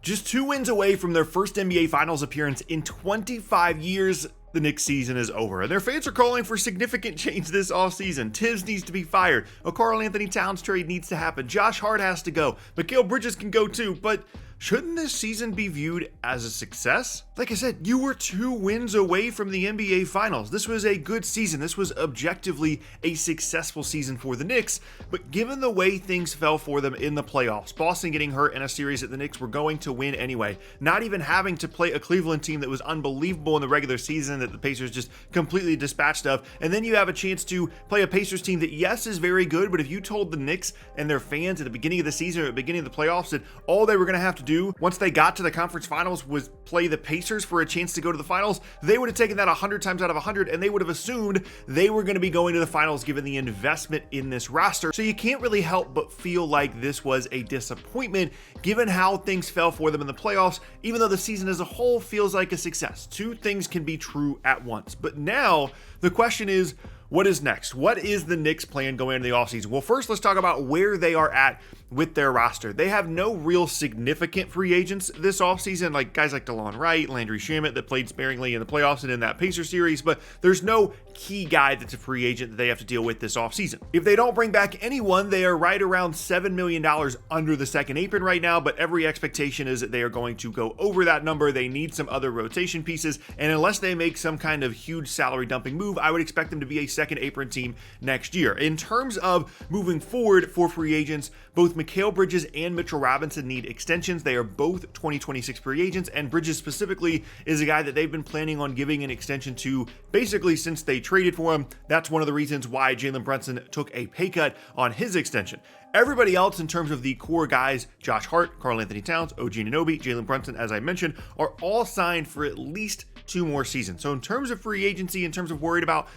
Just 2 wins away from their first NBA Finals appearance in 25 years, the Knicks season is over, and their fans are calling for significant change this offseason. Thibs needs to be fired. A Karl Anthony Towns trade needs to happen. Josh Hart has to go. Mikal Bridges can go too, but shouldn't this season be viewed as a success? Like I said, you were 2 wins away from the NBA Finals. This was a good season. This was objectively a successful season for the Knicks, but given the way things fell for them in the playoffs, Boston getting hurt in a series that the Knicks were going to win anyway, not even having to play a Cleveland team that was unbelievable in the regular season that the Pacers just completely dispatched of, and then you have a chance to play a Pacers team that, yes, is very good, but if you told the Knicks and their fans at the beginning of the season or at the beginning of the playoffs that all they were going to have to do once they got to the conference finals was play the Pacers for a chance to go to the finals, they would have taken that 100 times out of 100, and they would have assumed they were going to be going to the finals given the investment in this roster. So you can't really help but feel like this was a disappointment given how things fell for them in the playoffs, even though the season as a whole feels like a success. 2 things can be true at once. But now the question is, what is next? What is the Knicks' plan going into the offseason? Well, first, let's talk about where they are at with their roster. They have no real significant free agents this offseason, like guys like DeLon Wright, Landry Shamet that played sparingly in the playoffs and in that Pacer series, but there's no key guy that's a free agent that they have to deal with this offseason. If they don't bring back anyone, they are right around $7 million under the second apron right now, but every expectation is that they are going to go over that number. They need some other rotation pieces, and unless they make some kind of huge salary dumping move, I would expect them to be a second apron team next year. In terms of moving forward for free agents, both Mikal Bridges and Mitchell Robinson need extensions. They are both 2026 free agents, and Bridges specifically is a guy that they've been planning on giving an extension to basically since they traded for him. That's one of the reasons why Jalen Brunson took a pay cut on his extension. Everybody else in terms of the core guys, Josh Hart, Karl Anthony Towns, OG Anunoby, Jalen Brunson, as I mentioned, are all signed for at least 2 more seasons. So in terms of free agency, in terms of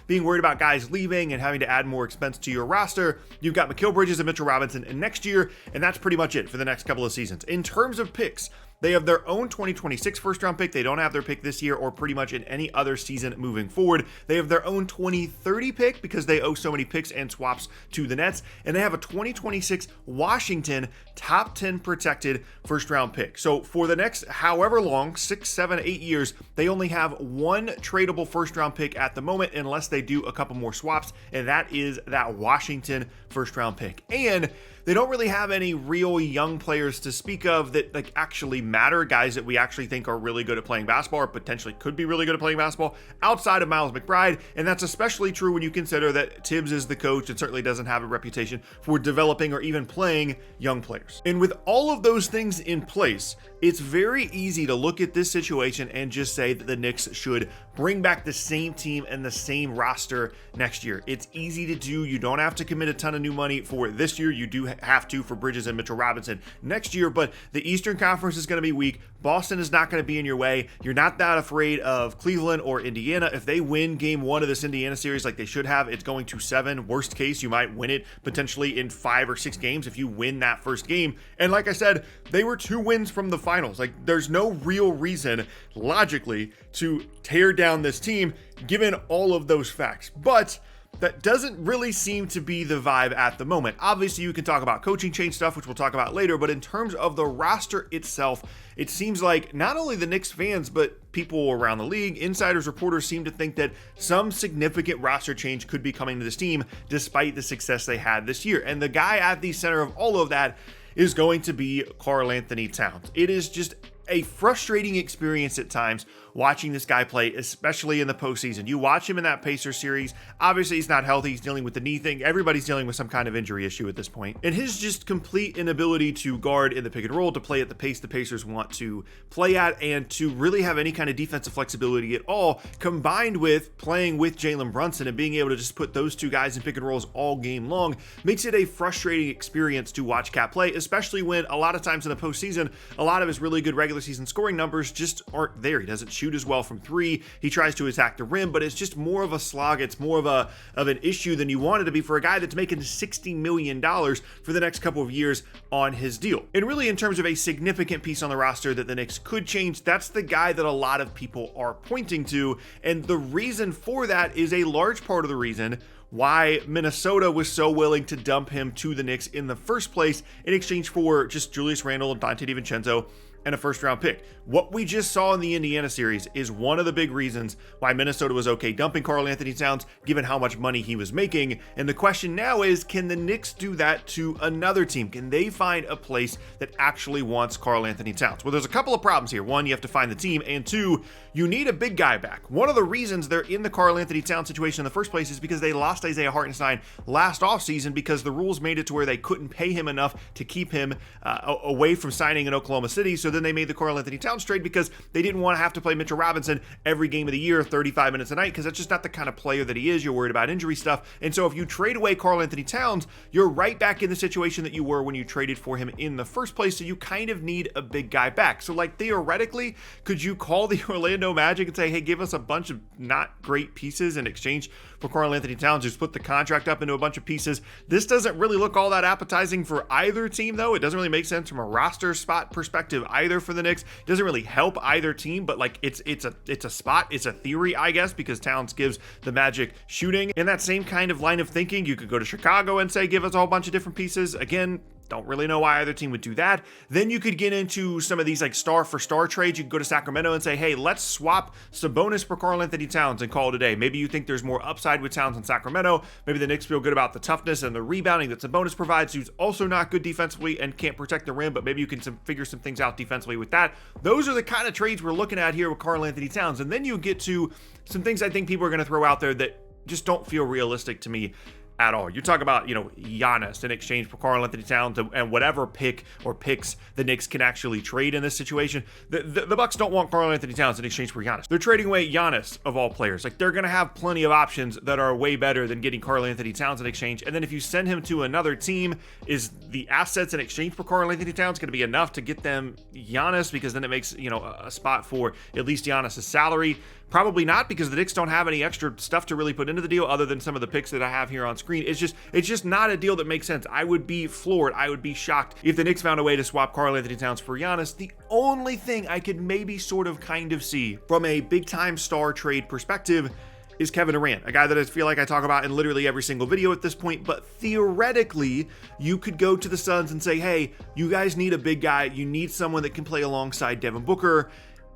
being worried about guys leaving and having to add more expense to your roster, you've got Mikal Bridges and Mitchell Robinson next year, and that's pretty much it for the next couple of seasons. In terms of picks, they have their own 2026 first round pick. They don't have their pick this year or pretty much in any other season moving forward. They have their own 2030 pick because they owe so many picks and swaps to the Nets. And they have a 2026 Washington top 10 protected first round pick. So for the next however long, 6, 7, 8 years, they only have 1 tradable first round pick at the moment unless they do a couple more swaps. And that is that Washington first round pick. And they don't really have any real young players to speak of that like actually matter, guys that we actually think are really good at playing basketball or potentially could be really good at playing basketball outside of Miles McBride. And that's especially true when you consider that Thibs is the coach and certainly doesn't have a reputation for developing or even playing young players. And with all of those things in place, it's very easy to look at this situation and just say that the Knicks should bring back the same team and the same roster next year. It's easy to do. You don't have to commit a ton of new money for this year. You do have to for Bridges and Mitchell Robinson next year, but the Eastern Conference is going to be weak. Boston is not going to be in your way. You're not that afraid of Cleveland or Indiana. If they win game 1 of this Indiana series like they should have, it's going to 7. Worst case, you might win it potentially in 5 or 6 games if you win that first game. And like I said, they were 2 wins from the finals. Like there's no real reason logically to tear down this team given all of those facts. But that doesn't really seem to be the vibe at the moment. Obviously, you can talk about coaching change stuff, which we'll talk about later, but in terms of the roster itself, it seems like not only the Knicks fans, but people around the league, insiders, reporters seem to think that some significant roster change could be coming to this team despite the success they had this year. And the guy at the center of all of that is going to be Karl Anthony Towns. It is just a frustrating experience at times watching this guy play, especially in the postseason. You watch him in that Pacers series. Obviously, he's not healthy. He's dealing with the knee thing. Everybody's dealing with some kind of injury issue at this point. And his just complete inability to guard in the pick and roll, to play at the pace the Pacers want to play at, and to really have any kind of defensive flexibility at all, combined with playing with Jalen Brunson and being able to just put those 2 guys in pick and rolls all game long, makes it a frustrating experience to watch Cat play, especially when a lot of times in the postseason, a lot of his really good regular season scoring numbers just aren't there. He doesn't shoot as well from 3. He tries to attack the rim, but it's just more of a slog. It's more of an issue than you want it to be for a guy that's making $60 million for the next couple of years on his deal. And really, in terms of a significant piece on the roster that the Knicks could change, that's the guy that a lot of people are pointing to. And the reason for that is a large part of the reason why Minnesota was so willing to dump him to the Knicks in the first place in exchange for just Julius Randle, Dante DiVincenzo, and a first-round pick. What we just saw in the Indiana series is one of the big reasons why Minnesota was okay dumping Karl Anthony Towns, given how much money he was making. And the question now is, can the Knicks do that to another team? Can they find a place that actually wants Karl Anthony Towns? Well, there's a couple of problems here. One, you have to find the team, and two, you need a big guy back. One of the reasons they're in the Karl Anthony Towns situation in the first place is because they lost Isaiah Hartenstein last offseason because the rules made it to where they couldn't pay him enough to keep him away from signing in Oklahoma City. So then they made the Karl Anthony Towns trade because they didn't want to have to play Mitchell Robinson every game of the year, 35 minutes a night, because that's just not the kind of player that he is. You're worried about injury stuff. And so if you trade away Karl Anthony Towns, you're right back in the situation that you were when you traded for him in the first place. So you kind of need a big guy back. So like theoretically, could you call the Orlando Magic and say, hey, give us a bunch of not great pieces in exchange for Karl Anthony Towns, who split the contract up into a bunch of pieces? This doesn't really look all that appetizing for either team, though. It doesn't really make sense from a roster spot perspective either for the Knicks. It doesn't really help either team, but like it's a spot, it's a theory, I guess, because Towns gives the Magic shooting. In that same kind of line of thinking, you could go to Chicago and say, give us a whole bunch of different pieces. Again, don't really know why either team would do that. Then you could get into some of these like star for star trades. You could go to Sacramento and say, hey, let's swap Sabonis for Karl Anthony Towns and call it a day. Maybe you think there's more upside with Towns in Sacramento. Maybe the Knicks feel good about the toughness and the rebounding that Sabonis provides, who's also not good defensively and can't protect the rim, but maybe you can figure some things out defensively with that. Those are the kind of trades we're looking at here with Karl Anthony Towns. And then you get to some things I think people are going to throw out there that just don't feel realistic to me at all. You talk about, Giannis in exchange for Karl Anthony Towns and whatever pick or picks the Knicks can actually trade in this situation. The Bucks don't want Karl Anthony Towns in exchange for Giannis. They're trading away Giannis of all players. Like, they're going to have plenty of options that are way better than getting Karl Anthony Towns in exchange. And then if you send him to another team, is the assets in exchange for Karl Anthony Towns going to be enough to get them Giannis? Because then it makes, a spot for at least Giannis' salary. Probably not, because the Knicks don't have any extra stuff to really put into the deal other than some of the picks that I have here on screen. It's just not a deal that makes sense. I would be floored. I would be shocked if the Knicks found a way to swap Karl Anthony Towns for Giannis. The only thing I could maybe sort of kind of see from a big time star trade perspective is Kevin Durant, a guy that I feel like I talk about in literally every single video at this point. But theoretically, you could go to the Suns and say, hey, you guys need a big guy. You need someone that can play alongside Devin Booker.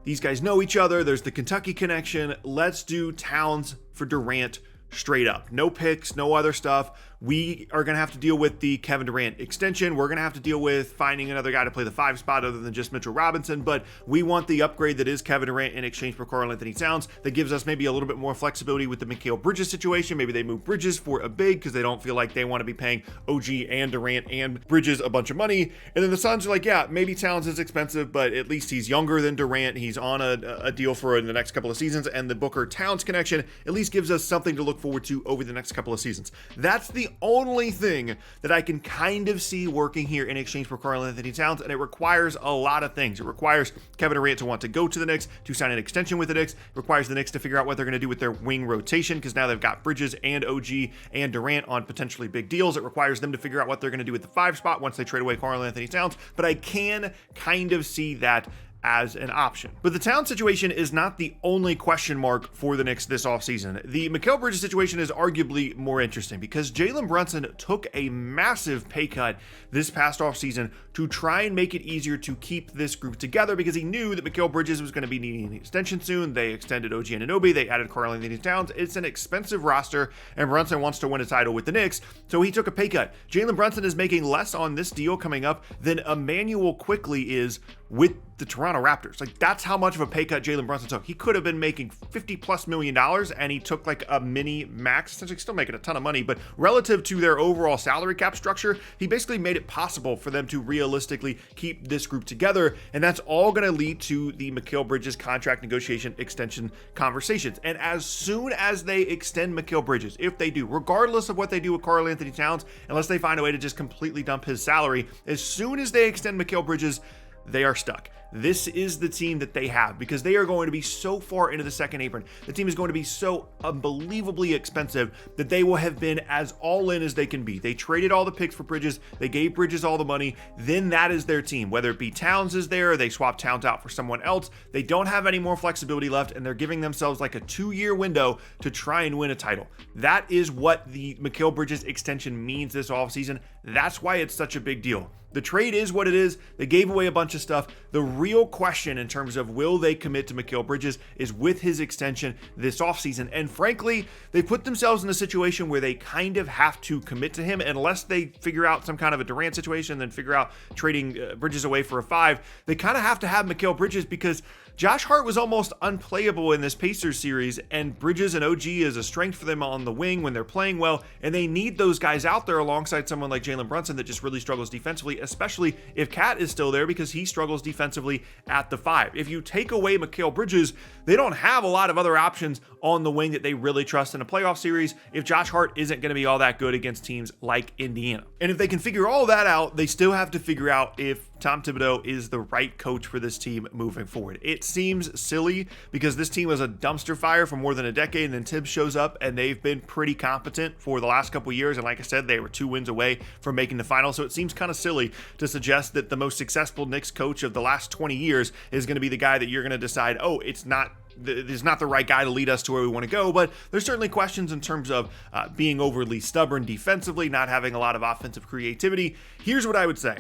These guys know each other. There's the Kentucky connection. Let's do Towns for Durant straight up. No picks, no other stuff. We are going to have to deal with the Kevin Durant extension. We're going to have to deal with finding another guy to play the 5 spot other than just Mitchell Robinson. But we want the upgrade that is Kevin Durant in exchange for Karl Anthony Towns. That gives us maybe a little bit more flexibility with the Mikal Bridges situation. Maybe they move Bridges for a big because they don't feel like they want to be paying OG and Durant and Bridges a bunch of money. And then the Suns are like, yeah, maybe Towns is expensive, but at least he's younger than Durant. He's on a deal for the next couple of seasons. And the Booker-Towns connection at least gives us something to look forward to over the next couple of seasons. That's the only thing that I can kind of see working here in exchange for Karl Anthony Towns, and it requires a lot of things. It requires Kevin Durant to want to go to the Knicks, to sign an extension with the Knicks. It requires the Knicks to figure out what they're going to do with their wing rotation, because now they've got Bridges and OG and Durant on potentially big deals. It requires them to figure out what they're going to do with the 5 spot once they trade away Karl Anthony Towns, but I can kind of see that as an option. But the Towns situation is not the only question mark for the Knicks this offseason. The Mikal Bridges situation is arguably more interesting because Jalen Brunson took a massive pay cut this past offseason to try and make it easier to keep this group together because he knew that Mikal Bridges was going to be needing an extension soon. They extended OG Anunoby. They added Karl Anthony Towns. It's an expensive roster, and Brunson wants to win a title with the Knicks, so he took a pay cut. Jalen Brunson is making less on this deal coming up than Emmanuel Quickley is with the Toronto Raptors. Like, that's how much of a pay cut Jalen Brunson took. He could have been making $50+ million, and he took like a mini max, essentially still making a ton of money, but relative to their overall salary cap structure, he basically made it possible for them to realistically keep this group together, and that's all going to lead to the Mikal Bridges contract negotiation extension conversations. And as soon as they extend Mikal Bridges, if they do, regardless of what they do with Karl Anthony Towns, unless they find a way to just completely dump his salary, as soon as they extend Mikal Bridges, they are stuck. This is the team that they have because they are going to be so far into the second apron. The team is going to be so unbelievably expensive that they will have been as all in as they can be. They traded all the picks for Bridges. They gave Bridges all the money. Then that is their team. Whether it be Towns is there, or they swap Towns out for someone else, they don't have any more flexibility left, and they're giving themselves like a 2-year window to try and win a title. That is what the Mikal Bridges extension means this offseason. That's why it's such a big deal. The trade is what it is. They gave away a bunch of stuff. The real question in terms of will they commit to Mikal Bridges is with his extension this offseason. And frankly, they put themselves in a situation where they kind of have to commit to him unless they figure out some kind of a Durant situation, then figure out trading Bridges away for a 5. They kind of have to have Mikal Bridges because Josh Hart was almost unplayable in this Pacers series, and Bridges and OG is a strength for them on the wing when they're playing well, and they need those guys out there alongside someone like Jalen Brunson that just really struggles defensively, especially if Cat is still there because he struggles defensively at the 5. If you take away Mikal Bridges, they don't have a lot of other options on the wing that they really trust in a playoff series if Josh Hart isn't going to be all that good against teams like Indiana. And if they can figure all that out, they still have to figure out if Tom Thibodeau is the right coach for this team moving forward. It seems silly because this team was a dumpster fire for more than a decade, and then Thibs shows up and they've been pretty competent for the last couple of years. And like I said, they were 2 wins away from making the final. So it seems kind of silly to suggest that the most successful Knicks coach of the last 20 years is going to be the guy that you're going to decide, oh, it's not the right guy to lead us to where we want to go. But there's certainly questions in terms of being overly stubborn defensively, not having a lot of offensive creativity. Here's what I would say.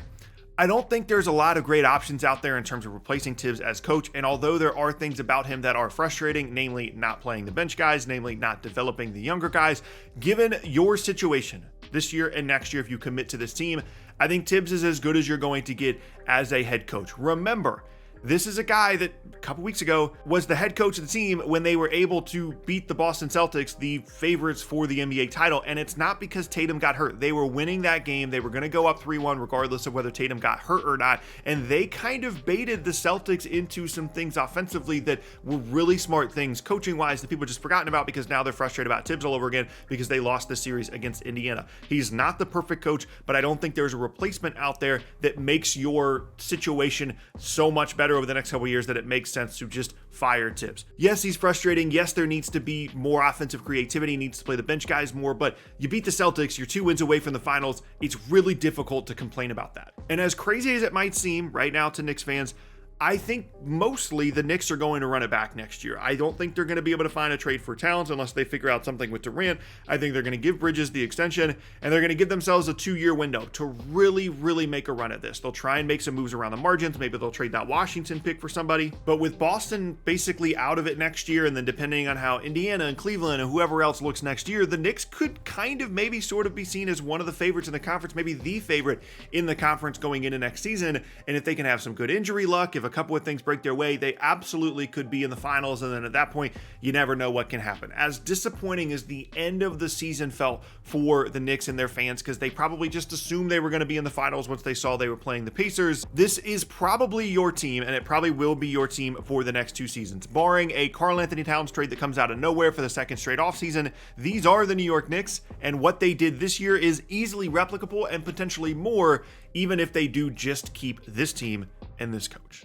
I don't think there's a lot of great options out there in terms of replacing Thibs as coach, and although there are things about him that are frustrating, namely not playing the bench guys, namely not developing the younger guys, given your situation this year and next year if you commit to this team, I think Thibs is as good as you're going to get as a head coach. Remember, this is a guy that a couple weeks ago was the head coach of the team when they were able to beat the Boston Celtics, the favorites for the NBA title. And it's not because Tatum got hurt. They were winning that game. They were going to go up 3-1 regardless of whether Tatum got hurt or not. And they kind of baited the Celtics into some things offensively that were really smart things coaching-wise that people just forgotten about because now they're frustrated about Thibs all over again because they lost this series against Indiana. He's not the perfect coach, but I don't think there's a replacement out there that makes your situation so much better over the next couple of years that it makes sense to just fire Thibs. Yes, he's frustrating. Yes, there needs to be more offensive creativity. He needs to play the bench guys more, but you beat the Celtics, you're 2 wins away from the finals. It's really difficult to complain about that. And as crazy as it might seem right now to Knicks fans, I think mostly the Knicks are going to run it back next year. I don't think they're going to be able to find a trade for Towns unless they figure out something with Durant. I think they're going to give Bridges the extension, and they're going to give themselves a 2-year window to really, really make a run at this. They'll try and make some moves around the margins. Maybe they'll trade that Washington pick for somebody. But with Boston basically out of it next year, and then depending on how Indiana and Cleveland and whoever else looks next year, the Knicks could kind of maybe sort of be seen as one of the favorites in the conference, maybe the favorite in the conference going into next season. And if they can have some good injury luck, if a couple of things break their way, they absolutely could be in the finals, and then at that point, you never know what can happen. As disappointing as the end of the season felt for the Knicks and their fans, because they probably just assumed they were going to be in the finals once they saw they were playing the Pacers, this is probably your team, and it probably will be your team for the next 2 seasons. Barring a Karl Anthony Towns trade that comes out of nowhere for the second straight offseason, these are the New York Knicks, and what they did this year is easily replicable and potentially more, even if they do just keep this team and this coach.